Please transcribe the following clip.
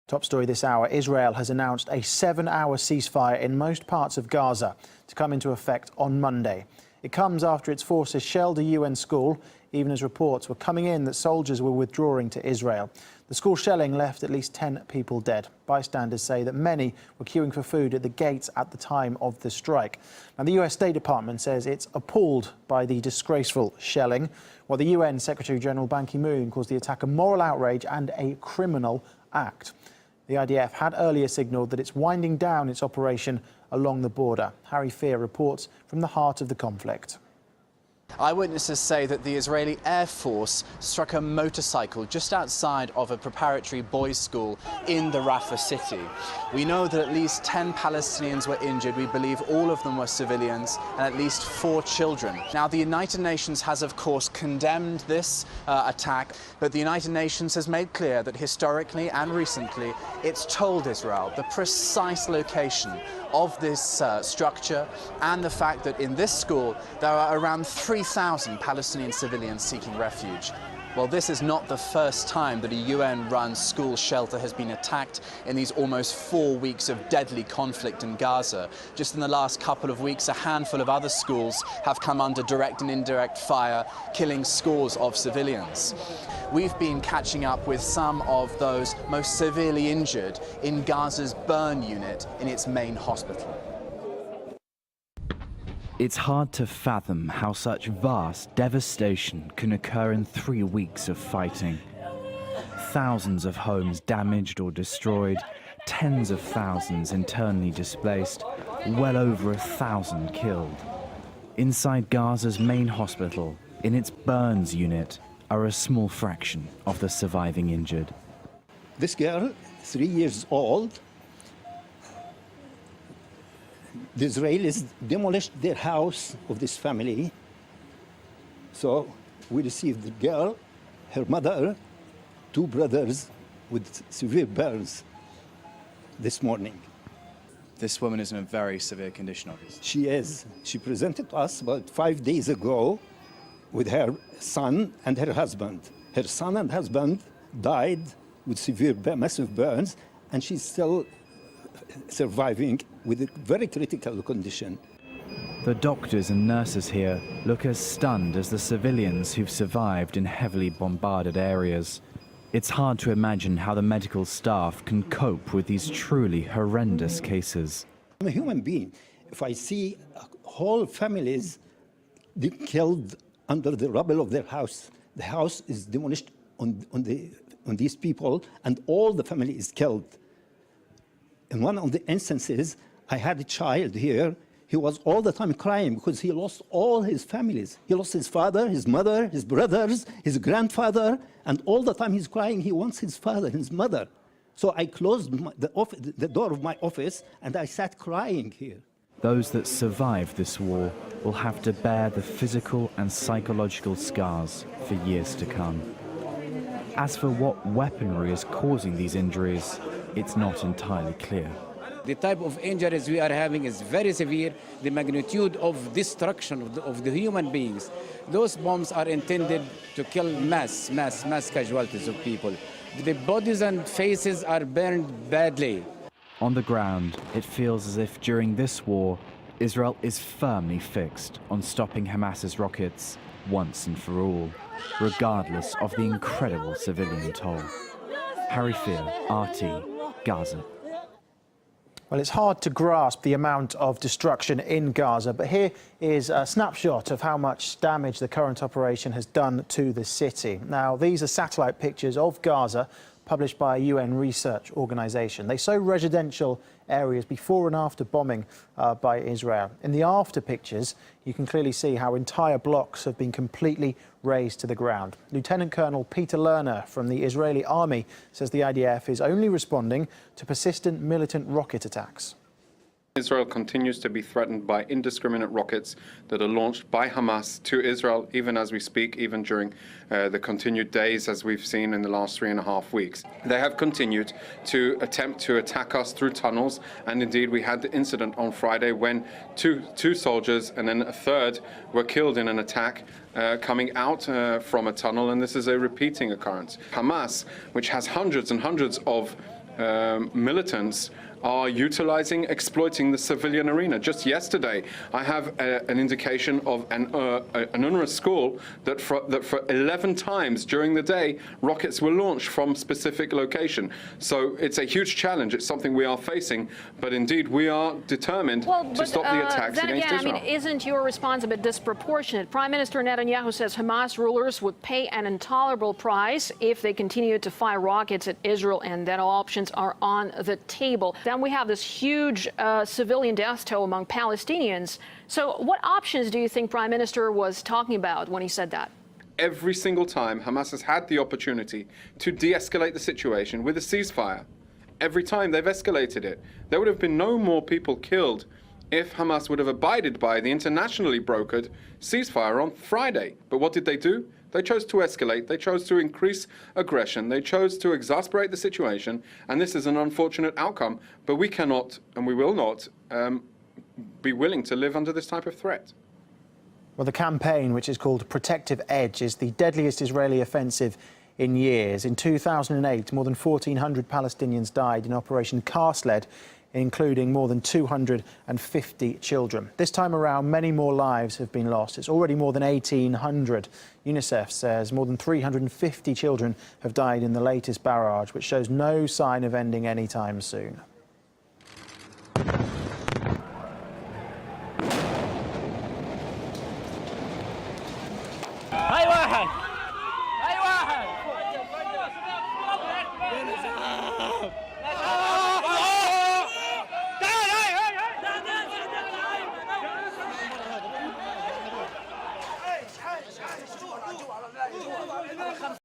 Top story this hour, Israel has announced a 7-hour ceasefire in most parts of Gaza to come into effect on Monday. It comes after its forces shelled a UN school, even as reports were coming in that soldiers were withdrawing to Israel. The school shelling left at least 10 people dead. Bystanders say that many were queuing for food at the gates at the time of the strike. And the US State Department says it's appalled by the disgraceful shelling, while the UN Secretary-General Ban Ki-moon calls the attack a moral outrage and a criminal act. The IDF had earlier signalled that it's winding down its operation along the border. Harry Fear reports from the heart of the conflict. Eyewitnesses say that the Israeli Air Force struck a motorcycle just outside of a preparatory boys' school in the Rafah city. We know that at least 10 Palestinians were injured. We believe all of them were civilians and at least 4 children. Now, the United Nations has, of course, condemned this attack, but the United Nations has made clear that historically and recently it's told Israel the precise location of this structure and the fact that in this school there are around 3,000 Palestinian civilians seeking refuge. Well, this is not the first time that a UN-run school shelter has been attacked in these almost 4 weeks of deadly conflict in Gaza. Just in the last couple of weeks, a handful of other schools have come under direct and indirect fire, killing scores of civilians. We've been catching up with some of those most severely injured in Gaza's burn unit in its main hospital. It's hard to fathom how such vast devastation can occur in 3 weeks of fighting. Thousands of homes damaged or destroyed, tens of thousands internally displaced, well over 1,000 killed. Inside Gaza's main hospital, in its burns unit, are a small fraction of the surviving injured. This girl, 3 years old, the Israelis demolished their house of this family. So we received the girl, her mother, 2 brothers with severe burns this morning. This woman is in a very severe condition, obviously. She is. She presented to us about 5 days ago with her son and her husband. Her son and husband died with severe, massive burns, and she's still surviving with a very critical condition. The doctors and nurses here look as stunned as the civilians who've survived in heavily bombarded areas. It's hard to imagine how the medical staff can cope with these truly horrendous cases. I'm a human being. If I see whole families killed under the rubble of their house, the house is demolished on these people, and all the family is killed. In one of the instances, I had a child here. He was all the time crying because he lost all his families. He lost his father, his mother, his brothers, his grandfather, and all the time he's crying. He wants his father, his mother. So I closed the door of my office and I sat crying here. Those that survive this war will have to bear the physical and psychological scars for years to come. As for what weaponry is causing these injuries, it's not entirely clear. The type of injuries we are having is very severe. The magnitude of destruction of the human beings. Those bombs are intended to kill mass casualties of people. The bodies and faces are burned badly. On the ground, it feels as if during this war, Israel is firmly fixed on stopping Hamas's rockets once and for all, regardless of the incredible civilian toll. Harry Fear, RT, Gaza. Well, it's hard to grasp the amount of destruction in Gaza, but here is a snapshot of how much damage the current operation has done to the city. Now, these are satellite pictures of Gaza published by a UN research organisation. They show residential areas before and after bombing by Israel. In the after pictures, you can clearly see how entire blocks have been completely razed to the ground. Lieutenant Colonel Peter Lerner from the Israeli army says the IDF is only responding to persistent militant rocket attacks. Israel continues to be threatened by indiscriminate rockets that are launched by Hamas to Israel, even as we speak, even during the continued days, as we've seen in the last 3.5 weeks. They have continued to attempt to attack us through tunnels, and indeed we had the incident on Friday when two soldiers and then a third were killed in an attack coming out from a tunnel, and this is a repeating occurrence. Hamas, which has hundreds and hundreds of militants are exploiting the civilian arena. Just yesterday, I have an indication of an UNRWA school that for 11 times during the day, rockets were launched from specific location. So it's a huge challenge. It's something we are facing, but indeed we are determined to stop the attacks against Israel. I mean, isn't your response a bit disproportionate? Prime Minister Netanyahu says Hamas rulers would pay an intolerable price if they continue to fire rockets at Israel, and that all options are on the table. Then we have this huge civilian death toll among Palestinians. So what options do you think Prime Minister was talking about when he said that? Every single time Hamas has had the opportunity to de-escalate the situation with a ceasefire, every time they've escalated it. There would have been no more people killed if Hamas would have abided by the internationally brokered ceasefire on Friday. But what did they do? They chose to escalate, they chose to increase aggression, they chose to exasperate the situation, and this is an unfortunate outcome. But we cannot, and we will not, be willing to live under this type of threat. Well, the campaign, which is called Protective Edge, is the deadliest Israeli offensive in years. In 2008, more than 1,400 Palestinians died in Operation Cast Lead, including more than 250 children. This time around, many more lives have been lost. It's already more than 1,800. UNICEF says more than 350 children have died in the latest barrage, which shows no sign of ending anytime soon.